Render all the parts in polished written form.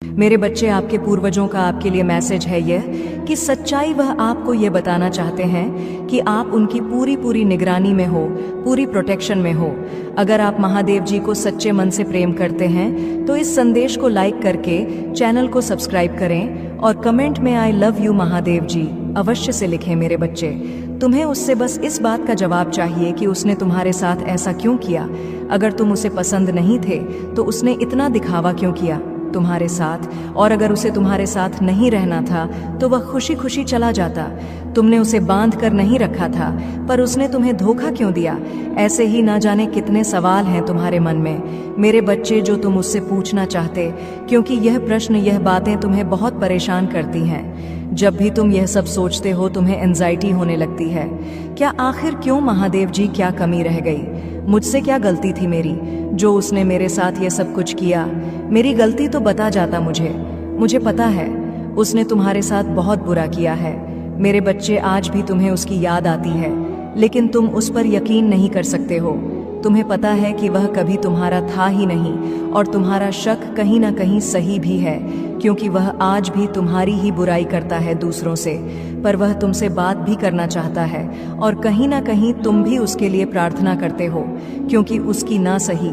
मेरे बच्चे, आपके पूर्वजों का आपके लिए मैसेज है यह कि सच्चाई वह आपको ये बताना चाहते हैं कि आप उनकी पूरी पूरी निगरानी में हो, पूरी प्रोटेक्शन में हो। अगर आप महादेव जी को सच्चे मन से प्रेम करते हैं तो इस संदेश को लाइक करके चैनल को सब्सक्राइब करें और कमेंट में आई लव यू महादेव जी अवश्य से लिखें। मेरे बच्चे, तुम्हें उससे बस इस बात का जवाब चाहिए कि उसने तुम्हारे साथ ऐसा क्यों किया। अगर तुम उसे पसंद नहीं थे तो उसने इतना दिखावा क्यों किया तुम्हारे साथ, और अगर उसे तुम्हारे साथ नहीं रहना था तो वह खुशी खुशी चला जाता। तुमने उसे बांध कर नहीं रखा था, पर उसने तुम्हें धोखा क्यों दिया। ऐसे ही ना जाने कितने सवाल हैं तुम्हारे मन में मेरे बच्चे, जो तुम उससे पूछना चाहते, क्योंकि यह प्रश्न, यह बातें तुम्हें बहुत परेशान करती हैं। जब भी तुम यह सब सोचते हो तुम्हें एंजाइटी होने लगती है। क्या आखिर क्यों महादेव जी, क्या कमी रह गई मुझसे, क्या गलती थी मेरी जो उसने मेरे साथ ये सब कुछ किया। मेरी गलती तो बता जाता मुझे पता है उसने तुम्हारे साथ बहुत बुरा किया है। मेरे बच्चे, आज भी तुम्हें उसकी याद आती है, लेकिन तुम उस पर यकीन नहीं कर सकते हो। तुम्हें पता है कि वह कभी तुम्हारा था ही नहीं, और तुम्हारा शक कहीं ना कहीं सही भी है, क्योंकि वह आज भी तुम्हारी ही बुराई करता है दूसरों से। पर वह तुमसे बात भी करना चाहता है, और कहीं ना कहीं तुम भी उसके लिए प्रार्थना करते हो, क्योंकि उसकी ना सही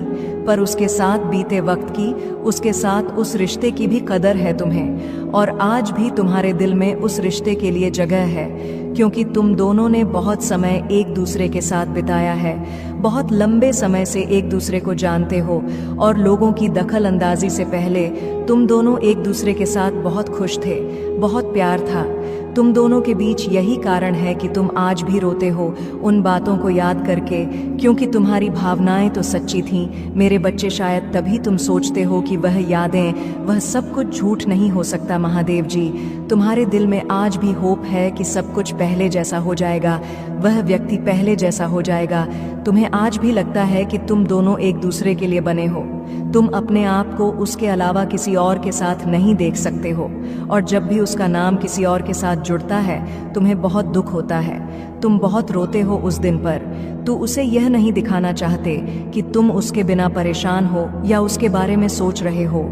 पर उसके साथ बीते वक्त की, उसके साथ उस रिश्ते की भी कदर है तुम्हें, और आज भी तुम्हारे दिल में उस रिश्ते के लिए जगह है, क्योंकि तुम दोनों ने बहुत समय एक दूसरे के साथ बिताया है, बहुत लंबे समय से एक दूसरे को जानते हो, और लोगों की दखल अंदाजी से पहले तुम दोनों एक दूसरे के साथ बहुत खुश थे, बहुत प्यार था तुम दोनों के बीच। यही कारण है कि तुम आज भी रोते हो उन बातों को याद करके, क्योंकि तुम्हारी भावनाएं तो सच्ची थीं मेरे बच्चे। शायद तभी तुम सोचते हो कि वह यादें, वह सब कुछ झूठ नहीं हो सकता। महादेव जी, तुम्हारे दिल में आज भी होप है कि सब कुछ पहले जैसा हो जाएगा, वह व्यक्ति पहले जैसा हो जाएगा। तुम्हें आज भी लगता है कि तुम दोनों एक दूसरे के लिए बने हो, तुम अपने आप को उसके अलावा किसी और के साथ नहीं देख सकते हो, और जब भी उसका नाम किसी और के साथ जुड़ता है तुम्हें बहुत दुख होता है, तुम बहुत रोते हो उस दिन पर। तो उसे यह नहीं दिखाना चाहते कि तुम उसके बिना परेशान हो या उसके बारे में सोच रहे हो।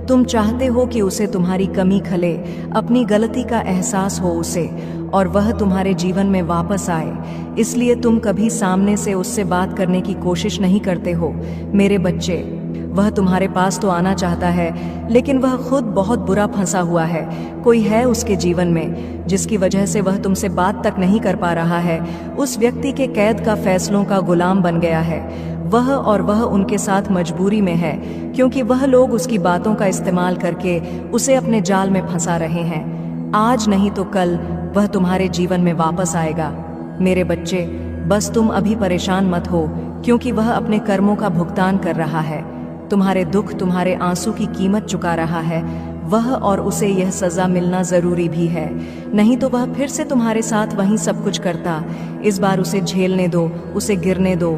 तुम चाहते हो कि उसे तुम्हारी कमी खले, अपनी गलती का एहसास हो उसे, और वह तुम्हारे जीवन में वापस आए। इसलिए तुम कभी सामने से उससे बात करने की कोशिश नहीं करते हो मेरे बच्चे। वह तुम्हारे पास तो आना चाहता है, लेकिन वह खुद बहुत बुरा फंसा हुआ है। कोई है उसके जीवन में जिसकी वजह से वह तुमसे बात तक नहीं कर पा रहा है। उस व्यक्ति के कैद का फैसलों का गुलाम बन गया है वह, और वह उनके साथ मजबूरी में है, क्योंकि वह लोग उसकी बातों का इस्तेमाल करके उसे अपने जाल में फंसा रहे हैं। आज नहीं तो कल वह तुम्हारे जीवन में वापस आएगा मेरे बच्चे। बस तुम अभी परेशान मत हो, क्योंकि वह अपने कर्मों का भुगतान कर रहा है। तुम्हारे दुख, तुम्हारे आंसू की कीमत चुका रहा है वह, और उसे यह सजा मिलना जरूरी भी है, नहीं तो वह फिर से तुम्हारे साथ वही सब कुछ करता। इस बार उसे झेलने दो, उसे गिरने दो,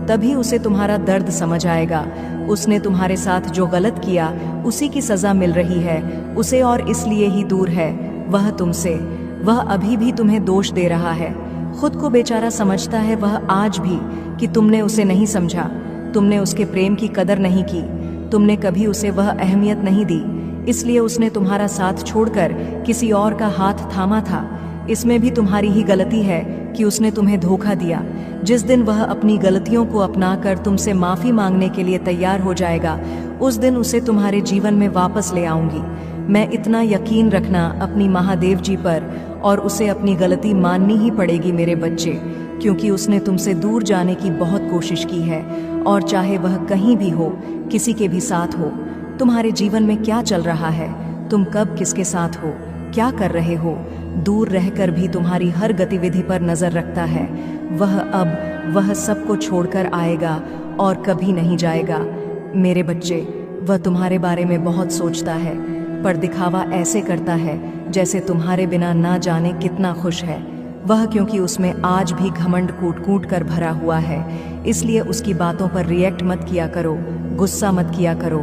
तभी उसे तुम्हारा दर्द समझ आएगा। उसने तुम्हारे साथ जो गलत किया उसी की सजा मिल रही है उसे, और इसलिए ही दूर है वह तुमसे। वह अभी भी तुम्हें दोष दे रहा है, खुद को बेचारा समझता है वह आज भी, कि तुमने उसे नहीं समझा, तुमने उसके प्रेम की कदर नहीं की, तुमने कभी उसे वह अहमियत नहीं दी, इसलिए उसने तुम्हारा साथ छोड़कर किसी और का हाथ थामा था। इसमें भी तुम्हारी ही गलती है कि उसने तुम्हें धोखा दिया। जिस दिन वह अपनी गलतियों को अपनाकर तुमसे माफी मांगने के लिए तैयार हो जाएगा, उस दिन उसे तुम्हारे जीवन में वापस ले आऊंगी मैं। इतना यकीन रखना अपनी महादेव जी पर, और उसे अपनी गलती माननी ही पड़ेगी मेरे बच्चे, क्योंकि उसने तुमसे दूर जाने की बहुत कोशिश की है, और चाहे वह कहीं भी हो, किसी के भी साथ हो। तुम्हारे जीवन में क्या चल रहा है, तुम कब किसके साथ हो, क्या कर रहे हो, दूर रहकर भी तुम्हारी हर गतिविधि पर नजर रखता है वह सबको छोड़कर आएगा और कभी नहीं जाएगा मेरे बच्चे। वह तुम्हारे बारे में बहुत सोचता है, पर दिखावा ऐसे करता है जैसे तुम्हारे बिना ना जाने कितना खुश है वह, क्योंकि उसमें आज भी घमंड कूट कूट कर भरा हुआ है। इसलिए उसकी बातों पर रिएक्ट मत किया करो, गुस्सा मत किया करो,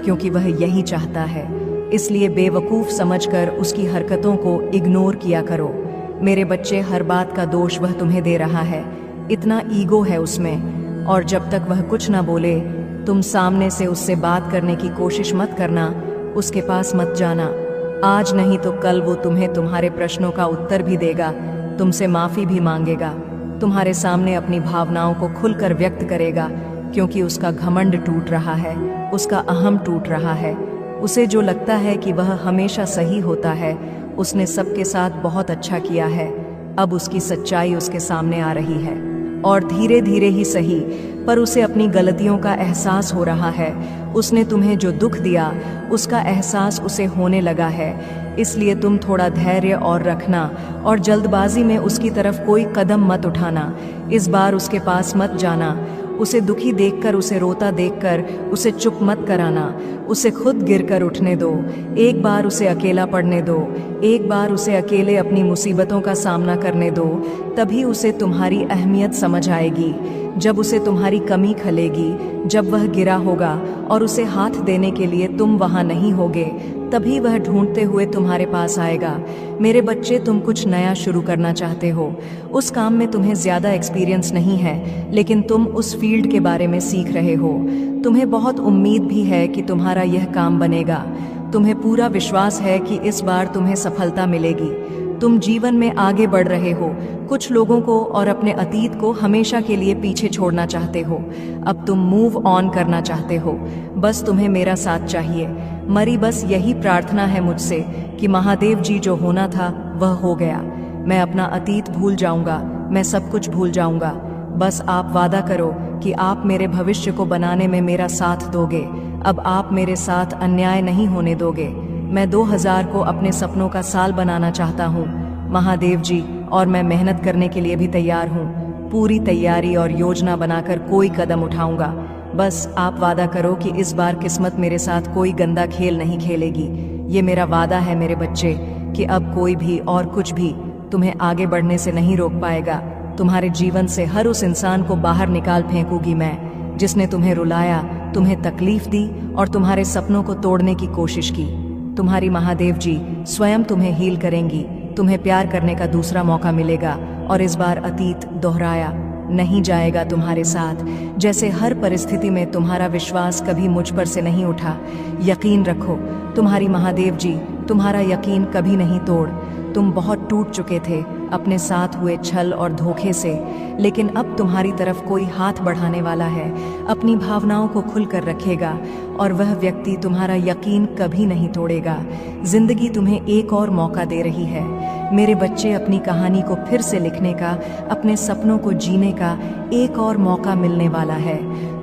क्योंकि वह यही चाहता है। इसलिए बेवकूफ़ समझकर उसकी हरकतों को इग्नोर किया करो मेरे बच्चे। हर बात का दोष वह तुम्हें दे रहा है, इतना ईगो है उसमें, और जब तक वह कुछ ना बोले तुम सामने से उससे बात करने की कोशिश मत करना, उसके पास मत जाना। आज नहीं तो कल वो तुम्हें तुम्हारे प्रश्नों का उत्तर भी देगा, तुमसे माफी भी मांगेगा, तुम्हारे सामने अपनी भावनाओं को खुलकर व्यक्त करेगा, क्योंकि उसका घमंड टूट रहा है, उसका अहम टूट रहा है। उसे जो लगता है कि वह हमेशा सही होता है, उसने सबके साथ बहुत अच्छा किया है, अब उसकी सच्चाई उसके सामने आ रही है। और धीरे धीरे ही सही, पर उसे अपनी गलतियों का एहसास हो रहा है। उसने तुम्हें जो दुख दिया उसका एहसास उसे होने लगा है। इसलिए तुम थोड़ा धैर्य और रखना और जल्दबाजी में उसकी तरफ कोई कदम मत उठाना। इस बार उसके पास मत जाना। उसे दुखी देखकर, उसे रोता देखकर उसे चुप मत कराना। उसे खुद गिरकर उठने दो। एक बार उसे अकेला पड़ने दो। एक बार उसे अकेले अपनी मुसीबतों का सामना करने दो। तभी उसे तुम्हारी अहमियत समझ आएगी। जब उसे तुम्हारी कमी खलेगी, जब वह गिरा होगा और उसे हाथ देने के लिए तुम वहां नहीं होगे, तभी वह ढूंढते हुए तुम्हारे पास आएगा। मेरे बच्चे, तुम कुछ नया शुरू करना चाहते हो। उस काम में तुम्हें ज्यादा एक्सपीरियंस नहीं है, लेकिन तुम उस फील्ड के बारे में सीख रहे हो। तुम्हें बहुत उम्मीद भी है कि तुम्हारा यह काम बनेगा। तुम्हें पूरा विश्वास है कि इस बार तुम्हें सफलता मिलेगी। तुम जीवन में आगे बढ़ रहे हो। कुछ लोगों को और अपने अतीत को हमेशा के लिए पीछे छोड़ना चाहते हो। अब तुम मूव ऑन करना चाहते हो। बस तुम्हें मेरा साथ चाहिए। मरी बस यही प्रार्थना है मुझसे कि महादेव जी, जो होना था वह हो गया। मैं अपना अतीत भूल जाऊंगा, मैं सब कुछ भूल जाऊंगा। बस आप वादा करो कि आप मेरे भविष्य को बनाने में मेरा साथ दोगे। अब आप मेरे साथ अन्याय नहीं होने दोगे। मैं 2000 को अपने सपनों का साल बनाना चाहता हूँ महादेव जी, और मैं मेहनत करने के लिए भी तैयार हूँ। पूरी तैयारी और योजना बनाकर कोई कदम उठाऊंगा। बस आप वादा करो कि इस बार किस्मत मेरे साथ कोई गंदा खेल नहीं खेलेगी। ये मेरा वादा है मेरे बच्चे, कि अब कोई भी और कुछ भी तुम्हें आगे बढ़ने से नहीं रोक पाएगा। तुम्हारे जीवन से हर उस इंसान को बाहर निकाल फेंकूंगी मैं, जिसने तुम्हें रुलाया, तुम्हें तकलीफ दी और तुम्हारे सपनों को तोड़ने की कोशिश की। तुम्हारी महादेव जी स्वयं तुम्हें हील करेंगी। तुम्हें प्यार करने का दूसरा मौका मिलेगा और इस बार अतीत दोहराया नहीं जाएगा तुम्हारे साथ। जैसे हर परिस्थिति में तुम्हारा विश्वास कभी मुझ पर से नहीं उठा। यकीन रखो, तुम्हारी महादेव जी तुम्हारा यकीन कभी नहीं तोड़। तुम बहुत टूट चुके थे अपने साथ हुए छल और धोखे से, लेकिन अब तुम्हारी तरफ कोई हाथ बढ़ाने वाला है, अपनी भावनाओं को खुलकर रखेगा और वह व्यक्ति तुम्हारा यकीन कभी नहीं तोड़ेगा। जिंदगी तुम्हें एक और मौका दे रही है मेरे बच्चे। अपनी कहानी को फिर से लिखने का, अपने सपनों को जीने का एक और मौका मिलने वाला है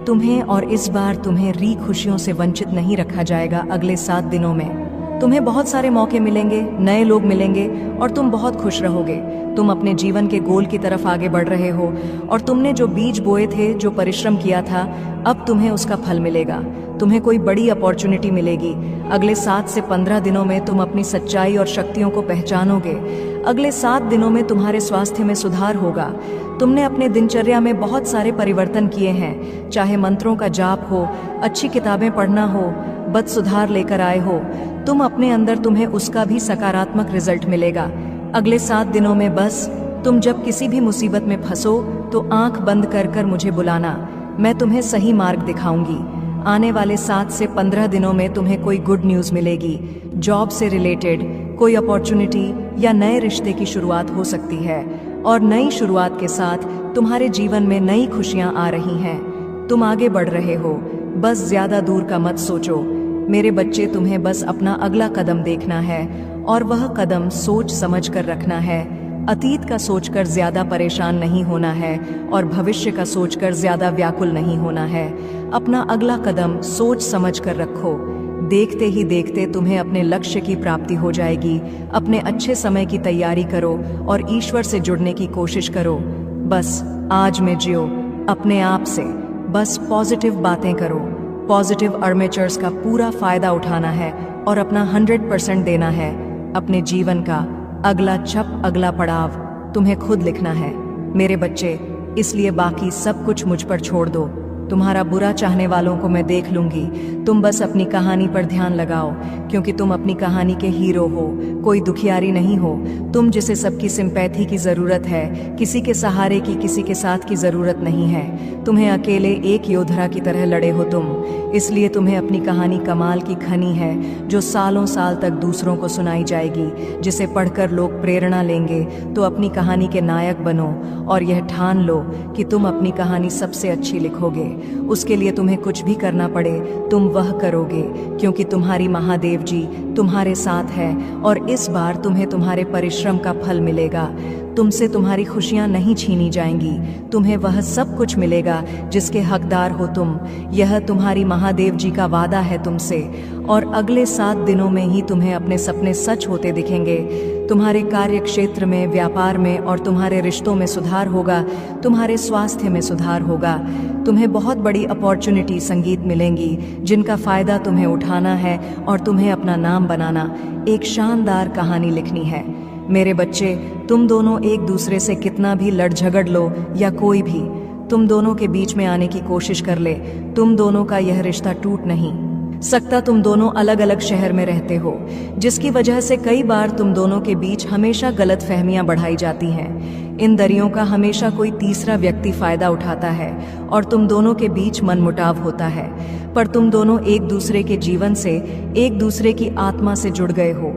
तुम्हें, और इस बार तुम्हें खुशियों से वंचित नहीं रखा जाएगा। अगले 7 दिनों में तुम्हें बहुत सारे मौके मिलेंगे, नए लोग मिलेंगे और तुम बहुत खुश रहोगे। तुम अपने जीवन के गोल की तरफ आगे बढ़ रहे हो और तुमने जो बीज बोए थे, जो परिश्रम किया था, अब तुम्हें उसका फल मिलेगा। तुम्हें कोई बड़ी अपॉर्चुनिटी मिलेगी। अगले 7 से 15 दिनों में तुम अपनी सच्चाई और शक्तियों को पहचानोगे। अगले 7 दिनों में तुम्हारे स्वास्थ्य में सुधार होगा। तुमने अपने दिनचर्या में बहुत सारे परिवर्तन किए हैं, चाहे मंत्रों का जाप हो, अच्छी किताबें पढ़ना हो, बद सुधार लेकर आए हो। तुम अपने अंदर, तुम्हें उसका भी सकारात्मक रिजल्ट मिलेगा। अगले 7 दिनों में बस तुम जब किसी भी मुसीबत में फंसो तो आंख बंद कर कर मुझे बुलाना, मैं तुम्हें सही मार्ग दिखाऊंगी। आने वाले 7 से 15 दिनों में तुम्हें कोई गुड न्यूज़ मिलेगी। जॉब से रिलेटेड कोई अपॉर्चुनिटी या नए रिश्ते की शुरुआत हो सकती है, और नई शुरुआत के साथ तुम्हारे जीवन में नई खुशियां आ रही हैं। तुम आगे बढ़ रहे हो, बस ज्यादा दूर का मत सोचो मेरे बच्चे। तुम्हें बस अपना अगला कदम देखना है और वह कदम सोच समझ कर रखना है। अतीत का सोचकर ज्यादा परेशान नहीं होना है और भविष्य का सोचकर ज्यादा व्याकुल नहीं होना है। अपना अगला कदम सोच समझ कर रखो। देखते ही देखते तुम्हें अपने लक्ष्य की प्राप्ति हो जाएगी। अपने अच्छे समय की तैयारी करो और ईश्वर से जुड़ने की कोशिश करो। बस आज में जियो अपने आप से, बस पॉजिटिव बातें करो। पॉजिटिव आर्मेचर्स का पूरा फायदा उठाना है और अपना 100% देना है। अपने जीवन का अगला छप, अगला पड़ाव तुम्हें खुद लिखना है मेरे बच्चे। इसलिए बाकी सब कुछ मुझ पर छोड़ दो। तुम्हारा बुरा चाहने वालों को मैं देख लूंगी। तुम बस अपनी कहानी पर ध्यान लगाओ, क्योंकि तुम अपनी कहानी के हीरो हो, कोई दुखियारी नहीं हो। तुम जिसे सबकी सिंपैथी की जरूरत है, किसी के सहारे की, किसी के साथ की जरूरत नहीं है। तुम्हें अकेले एक योद्धा की तरह लड़े हो तुम, इसलिए तुम्हें अपनी कहानी कमाल की खनी है, जो सालों साल तक दूसरों को सुनाई जाएगी, जिसे पढ़कर लोग प्रेरणा लेंगे। तो अपनी कहानी के नायक बनो और यह ठान लो कि तुम अपनी कहानी सबसे अच्छी लिखोगे। उसके लिए तुम्हें कुछ भी करना पड़े, तुम वह करोगे, क्योंकि तुम्हारी महादेव जी तुम्हारे साथ है और इस बार तुम्हें तुम्हारे परिश्रम का फल मिलेगा। तुमसे तुम्हारी खुशियां नहीं छीनी जाएंगी, तुम्हें वह सब कुछ मिलेगा जिसके हकदार हो तुम। यह तुम्हारी महादेव जी का वादा है तुमसे, और अगले 7 दिनों में ही तुम्हें अपने सपने सच होते दिखेंगे। तुम्हारे कार्य क्षेत्र में, व्यापार में और तुम्हारे रिश्तों में सुधार होगा, तुम्हारे स्वास्थ्य में सुधार होगा। तुम्हें बहुत बड़ी अपॉर्चुनिटी संगीत मिलेंगी, जिनका फायदा तुम्हें उठाना है और तुम्हें अपना नाम बनाना, एक शानदार कहानी लिखनी है। मेरे बच्चे, तुम दोनों एक दूसरे से कितना भी लड़ झगड़ लो या कोई भी तुम दोनों के बीच में आने की कोशिश कर ले, तुम दोनों का यह रिश्ता टूट नहीं सकता। तुम दोनों अलग अलग शहर में रहते हो, जिसकी वजह से कई बार तुम दोनों के बीच हमेशा गलत फहमियां बढ़ाई जाती हैं। इन दरियों का हमेशा कोई तीसरा व्यक्ति फायदा उठाता है और तुम दोनों के बीच मनमुटाव होता है। पर तुम दोनों एक दूसरे के जीवन से, एक दूसरे की आत्मा से जुड़ गए हो।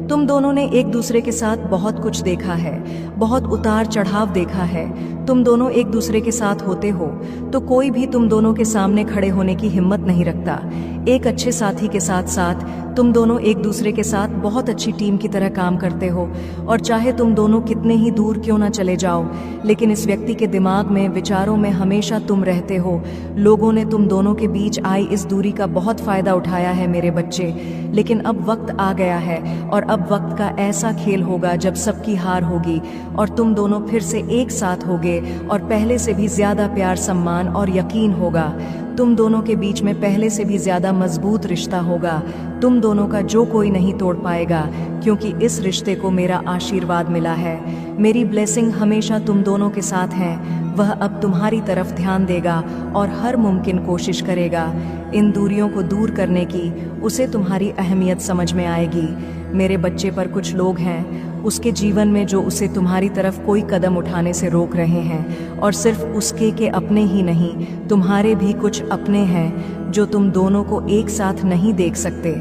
तुम दोनों ने एक दूसरे के साथ बहुत कुछ देखा है, बहुत उतार चढ़ाव देखा है। तुम दोनों एक दूसरे के साथ होते हो तो कोई भी तुम दोनों के सामने खड़े होने की हिम्मत नहीं रखता। एक अच्छे साथी के साथ साथ तुम दोनों एक दूसरे के साथ बहुत अच्छी टीम की तरह काम करते हो, और चाहे तुम दोनों कितने ही दूर क्यों ना चले जाओ, लेकिन इस व्यक्ति के दिमाग में, विचारों में हमेशा तुम रहते हो। लोगों ने तुम दोनों के बीच आई इस दूरी का बहुत फायदा उठाया है मेरे बच्चे, लेकिन अब वक्त आ गया है और अब वक्त का ऐसा खेल होगा जब सबकी हार होगी और तुम दोनों फिर से एक साथ होगे और पहले से भी ज्यादा प्यार, सम्मान और यकीन होगा। तुम दोनों के बीच में पहले से भी ज्यादा मजबूत रिश्ता होगा। तुम दोनों का जो कोई नहीं तोड़ पाएगा, क्योंकि इस रिश्ते को मेरा आशीर्वाद मिला है। मेरी ब्लेसिंग हमेशा तुम दोनों के साथ है। वह अब तुम्हारी तरफ ध्यान देगा और हर मुमकिन कोशिश करेगा। इन दूरियों को दूर करने की उसे तुम्हारी अहमियत समझ में आएगी। मेरे बच्चे, पर कुछ लोग हैं उसके जीवन में जो उसे तुम्हारी तरफ कोई कदम उठाने से रोक रहे हैं, और सिर्फ उसके के अपने ही नहीं, तुम्हारे भी कुछ अपने हैं जो तुम दोनों को एक साथ नहीं देख सकते,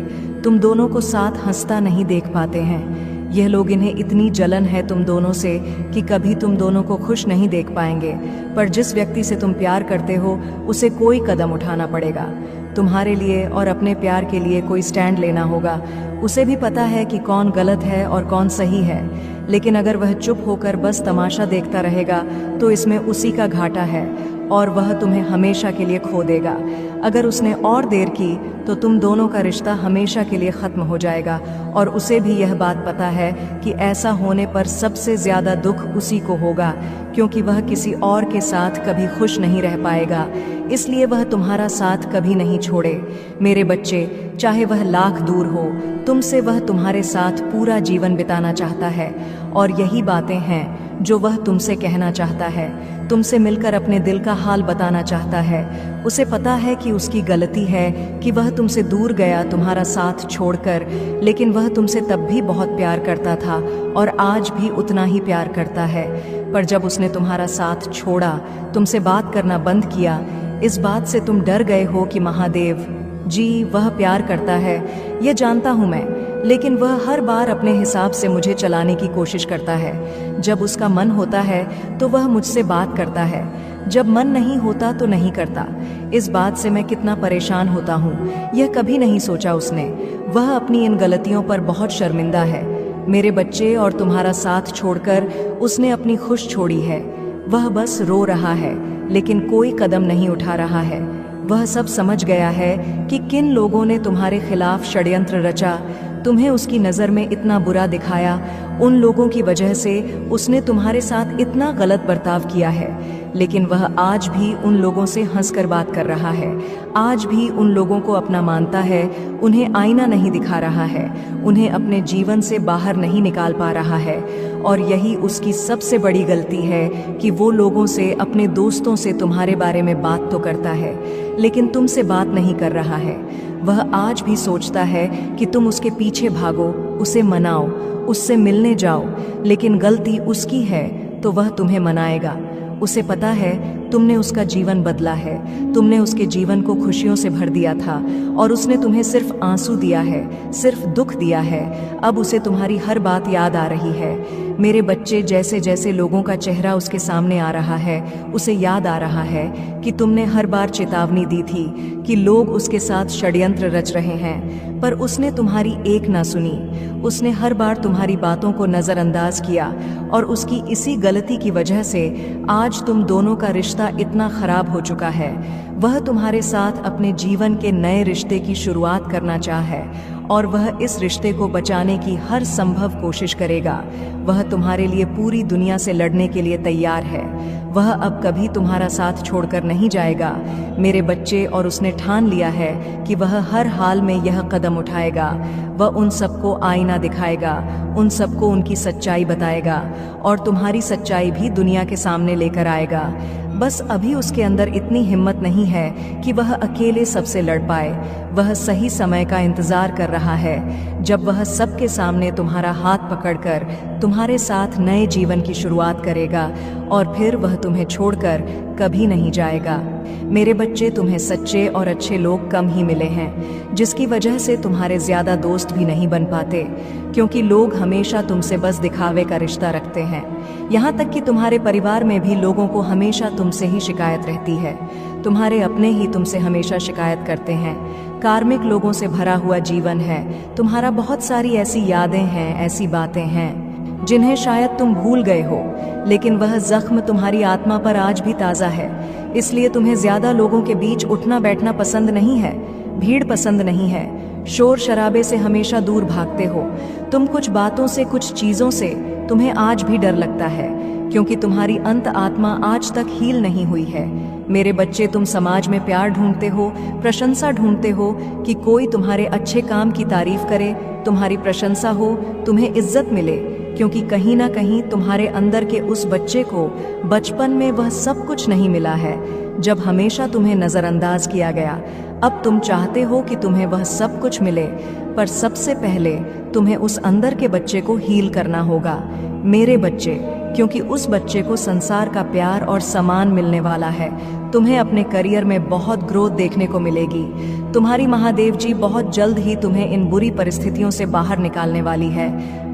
तुम दोनों को साथ हंसता नहीं देख पाते हैं। यह लोग, इन्हें इतनी जलन है तुम दोनों से कि कभी तुम दोनों को खुश नहीं देख पाएंगे। पर जिस व्यक्ति से तुम प्यार करते हो उसे कोई कदम उठाना पड़ेगा। तुम्हारे लिए और अपने प्यार के लिए कोई स्टैंड लेना होगा। उसे भी पता है कि कौन गलत है और कौन सही है, लेकिन अगर वह चुप होकर बस तमाशा देखता रहेगा तो इसमें उसी का घाटा है और वह तुम्हें हमेशा के लिए खो देगा। अगर उसने और देर की तो तुम दोनों का रिश्ता हमेशा के लिए खत्म हो जाएगा, और उसे भी यह बात पता है कि ऐसा होने पर सबसे ज्यादा दुख उसी को होगा, क्योंकि वह किसी और के साथ कभी खुश नहीं रह पाएगा। इसलिए वह तुम्हारा साथ कभी नहीं छोड़े। मेरे बच्चे, चाहे वह लाख दूर हो, तुमसे वह तुम्हारे साथ पूरा जीवन बिताना चाहता है, और यही बातें हैं जो वह तुमसे कहना चाहता है। तुमसे मिलकर अपने दिल का हाल बताना चाहता है। उसे पता है कि उसकी गलती है कि वह तुमसे दूर गया तुम्हारा साथ छोड़कर, लेकिन वह तुमसे तब भी बहुत प्यार करता था और आज भी उतना ही प्यार करता है। पर जब उसने तुम्हारा साथ छोड़ा, तुमसे बात करना बंद किया, इस बात से तुम डर गए हो कि महादेव जी वह प्यार करता है, यह जानता हूं मैं, लेकिन वह हर बार अपने हिसाब से मुझे चलाने की कोशिश करता है। जब उसका मन होता है तो वह मुझसे बात करता है, जब मन नहीं होता तो नहीं करता। इस बात से मैं कितना परेशान होता हूँ, यह कभी नहीं सोचा उसने। वह अपनी इन गलतियों पर बहुत शर्मिंदा है मेरे बच्चे, और तुम्हारा साथ छोड़कर उसने अपनी खुश छोड़ी है। वह बस रो रहा है, लेकिन कोई कदम नहीं उठा रहा है। वह सब समझ गया है कि किन लोगों ने तुम्हारे खिलाफ षड्यंत्र रचा। तुम्हें उसकी नज़र में इतना बुरा दिखाया, उन लोगों की वजह से उसने तुम्हारे साथ इतना गलत बर्ताव किया है, लेकिन वह आज भी उन लोगों से हंसकर बात कर रहा है, आज भी उन लोगों को अपना मानता है, उन्हें आईना नहीं दिखा रहा है, उन्हें अपने जीवन से बाहर नहीं निकाल पा रहा है। और यही उसकी सबसे बड़ी गलती है कि वो लोगों से, अपने दोस्तों से तुम्हारे बारे में बात तो करता है, लेकिन तुमसे बात नहीं कर रहा है। वह आज भी सोचता है कि तुम उसके पीछे भागो, उसे मनाओ, उससे मिलने जाओ, लेकिन गलती उसकी है तो वह तुम्हें मनाएगा। उसे पता है तुमने उसका जीवन बदला है, तुमने उसके जीवन को खुशियों से भर दिया था और उसने तुम्हें सिर्फ आंसू दिया है, सिर्फ दुख दिया है। अब उसे तुम्हारी हर बात याद आ रही है। मेरे बच्चे, जैसे जैसे लोगों का चेहरा उसके सामने आ रहा है, उसे याद आ रहा है कि तुमने हर बार चेतावनी दी थी कि लोग उसके साथ षड्यंत्र रच रहे हैं, पर उसने तुम्हारी एक ना सुनी। उसने हर बार तुम्हारी बातों को नज़रअंदाज किया और उसकी इसी गलती की वजह से आज तुम दोनों का रिश्ता इतना खराब हो चुका है। वह तुम्हारे साथ अपने जीवन के नए रिश्ते की शुरुआत करना चाहे और वह इस रिश्ते को बचाने की हर संभव कोशिश करेगा। वह तुम्हारे लिए पूरी दुनिया से लड़ने के लिए तैयार है। वह अब कभी तुम्हारा साथ छोड़कर नहीं जाएगा मेरे बच्चे, और उसने ठान लिया है कि वह हर हाल में यह कदम उठाएगा। वह उन सबको आईना दिखाएगा, उन सबको उनकी सच्चाई बताएगा और तुम्हारी सच्चाई भी दुनिया के सामने लेकर आएगा। बस अभी उसके अंदर इतनी हिम्मत नहीं है कि वह अकेले सबसे लड़ पाए। वह सही समय का इंतजार कर रहा है, जब वह सबके सामने तुम्हारा हाथ पकड़कर तुम्हारे साथ नए जीवन की शुरुआत करेगा और फिर वह तुम्हें छोड़कर कभी नहीं जाएगा। मेरे बच्चे, तुम्हें सच्चे और अच्छे लोग कम ही मिले हैं, जिसकी वजह से तुम्हारे ज्यादा दोस्त भी नहीं बन पाते, क्योंकि लोग हमेशा तुमसे बस दिखावे का रिश्ता रखते हैं। यहाँ तक कि तुम्हारे परिवार में भी लोगों को हमेशा तुमसे ही शिकायत रहती है। तुम्हारे अपने ही तुमसे हमेशा शिकायत करते हैं। कार्मिक लोगों से भरा हुआ जीवन है तुम्हारा। बहुत सारी ऐसी यादें हैं, ऐसी बातें हैं जिन्हें शायद तुम भूल गए हो, लेकिन वह जख्म तुम्हारी आत्मा पर आज भी ताज़ा है। इसलिए तुम्हें ज्यादा लोगों के बीच उठना बैठना पसंद नहीं है, भीड़ पसंद नहीं है, शोर शराबे से हमेशा दूर भागते हो। तुम कुछ बातों से, कुछ चीज़ों से तुम्हें आज भी डर लगता है, क्योंकि तुम्हारी अंत आत्मा आज तक हील नहीं हुई है। मेरे बच्चे, तुम समाज में प्यार ढूंढते हो, प्रशंसा ढूंढते हो कि कोई तुम्हारे अच्छे काम की तारीफ करे, तुम्हारी प्रशंसा हो, तुम्हें इज्जत मिले, क्योंकि कहीं ना कहीं तुम्हारे अंदर के उस बच्चे को बचपन में वह सब कुछ नहीं मिला है, जब हमेशा तुम्हें नज़रअंदाज किया गया। अब तुम चाहते हो कि तुम्हें वह सब कुछ मिले, पर सबसे पहले तुम्हें उस अंदर के बच्चे को हील करना होगा मेरे बच्चे, क्योंकि उस बच्चे को संसार का प्यार और सम्मान मिलने वाला है। तुम्हें अपने करियर में बहुत ग्रोथ देखने को मिलेगी। तुम्हारी महादेव जी बहुत जल्द ही तुम्हें इन बुरी परिस्थितियों से बाहर निकालने वाली है।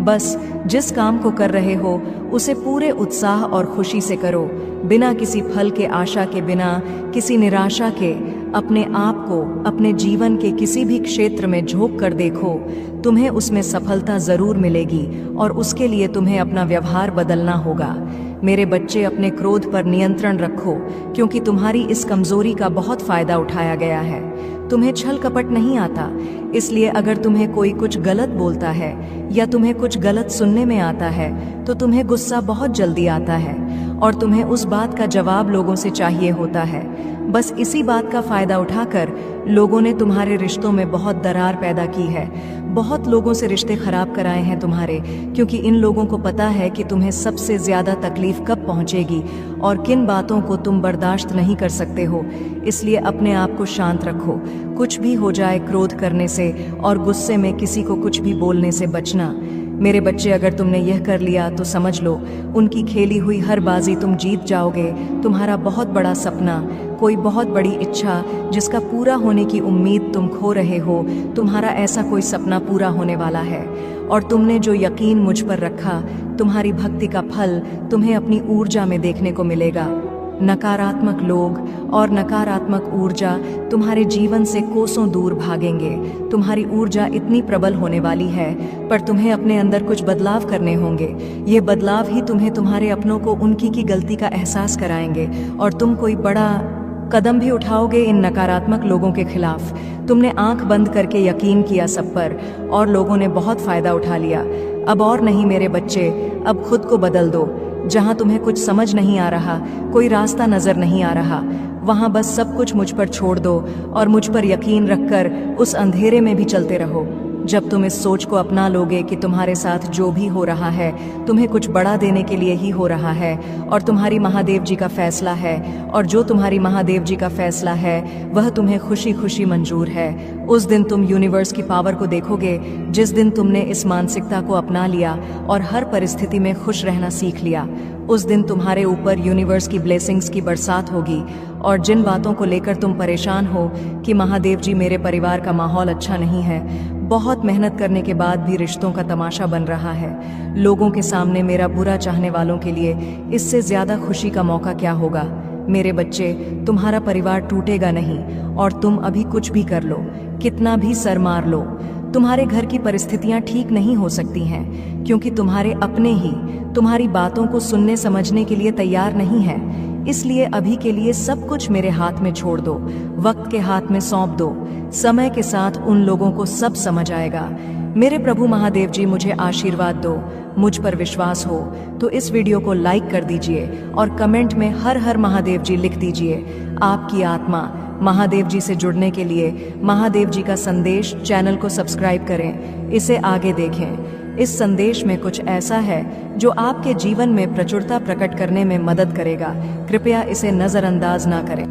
बस जिस काम को कर रहे हो उसे पूरे उत्साह और खुशी से करो, बिना किसी फल के आशा के, बिना किसी निराशा के। अपने आप को अपने जीवन के किसी भी क्षेत्र में झोंक कर देखो, तुम्हें उसमें सफलता जरूर मिलेगी और उसके लिए तुम्हें अपना व्यवहार बदलना होगा। मेरे बच्चे, अपने क्रोध पर नियंत्रण रखो, क्योंकि तुम्हारी इस कमजोरी का बहुत फायदा उठाया गया है। तुम्हें छल कपट नहीं आता, इसलिए अगर तुम्हें कोई कुछ गलत बोलता है या तुम्हें कुछ गलत सुनने में आता है तो तुम्हें गुस्सा बहुत जल्दी आता है और तुम्हें उस बात का जवाब लोगों से चाहिए होता है। बस इसी बात का फायदा उठाकर लोगों ने तुम्हारे रिश्तों में बहुत दरार पैदा की है। बहुत लोगों से रिश्ते खराब कराए हैं तुम्हारे, क्योंकि इन लोगों को पता है कि तुम्हें सबसे ज्यादा तकलीफ कब पहुंचेगी और किन बातों को तुम बर्दाश्त नहीं कर सकते हो। इसलिए अपने आप को शांत रखो। कुछ भी हो जाए, क्रोध करने से और गुस्से में किसी को कुछ भी बोलने से बचना। मेरे बच्चे, अगर तुमने यह कर लिया तो समझ लो उनकी खेली हुई हर बाजी तुम जीत जाओगे। तुम्हारा बहुत बड़ा सपना, कोई बहुत बड़ी इच्छा जिसका पूरा होने की उम्मीद तुम खो रहे हो, तुम्हारा ऐसा कोई सपना पूरा होने वाला है। और तुमने जो यकीन मुझ पर रखा, तुम्हारी भक्ति का फल तुम्हें अपनी ऊर्जा में देखने को मिलेगा। नकारात्मक लोग और नकारात्मक ऊर्जा तुम्हारे जीवन से कोसों दूर भागेंगे। तुम्हारी ऊर्जा इतनी प्रबल होने वाली है, पर तुम्हें अपने अंदर कुछ बदलाव करने होंगे। ये बदलाव ही तुम्हें तुम्हारे अपनों को उनकी की गलती का एहसास कराएंगे और तुम कोई बड़ा कदम भी उठाओगे इन नकारात्मक लोगों के खिलाफ। तुमने आंख बंद करके यकीन किया सब पर, और लोगों ने बहुत फायदा उठा लिया। अब और नहीं मेरे बच्चे, अब खुद को बदल दो। जहां तुम्हें कुछ समझ नहीं आ रहा, कोई रास्ता नजर नहीं आ रहा, वहां बस सब कुछ मुझ पर छोड़ दो और मुझ पर यकीन रखकर उस अंधेरे में भी चलते रहो। जब तुम इस सोच को अपना लोगे कि तुम्हारे साथ जो भी हो रहा है तुम्हें कुछ बड़ा देने के लिए ही हो रहा है, और तुम्हारी महादेव जी का फैसला है, और जो तुम्हारी महादेव जी का फैसला है वह तुम्हें खुशी खुशी मंजूर है, उस दिन तुम यूनिवर्स की पावर को देखोगे। जिस दिन तुमने इस मानसिकता को अपना लिया और हर परिस्थिति में खुश रहना सीख लिया, उस दिन तुम्हारे ऊपर यूनिवर्स की ब्लेसिंग्स की बरसात होगी। और जिन बातों को लेकर तुम परेशान हो कि महादेव जी मेरे परिवार का माहौल अच्छा नहीं है, बहुत मेहनत करने के बाद भी रिश्तों का तमाशा बन रहा है, लोगों के सामने मेरा बुरा चाहने वालों के लिए इससे ज्यादा खुशी का मौका क्या होगा। मेरे बच्चे, तुम्हारा परिवार टूटेगा नहीं, और तुम अभी कुछ भी कर लो, कितना भी सर मार लो, तुम्हारे घर की परिस्थितियां ठीक नहीं हो सकती हैं, क्योंकि तुम्हारे अपने ही तुम्हारी बातों को सुनने समझने के लिए तैयार नहीं है। इसलिए अभी के लिए सब कुछ मेरे हाथ में छोड़ दो, वक्त के हाथ में सौंप दो। समय के साथ उन लोगों को सब समझ आएगा। मेरे प्रभु महादेव जी मुझे आशीर्वाद दो। मुझ पर विश्वास हो तो इस वीडियो को लाइक कर दीजिए और कमेंट में हर हर महादेव जी लिख दीजिए। आपकी आत्मा महादेव जी से जुड़ने के लिए महादेव जी का संदेश चैनल को सब्सक्राइब करें, इसे आगे देखें। इस संदेश में कुछ ऐसा है जो आपके जीवन में प्रचुरता प्रकट करने में मदद करेगा। कृपया इसे नजरअंदाज ना करें।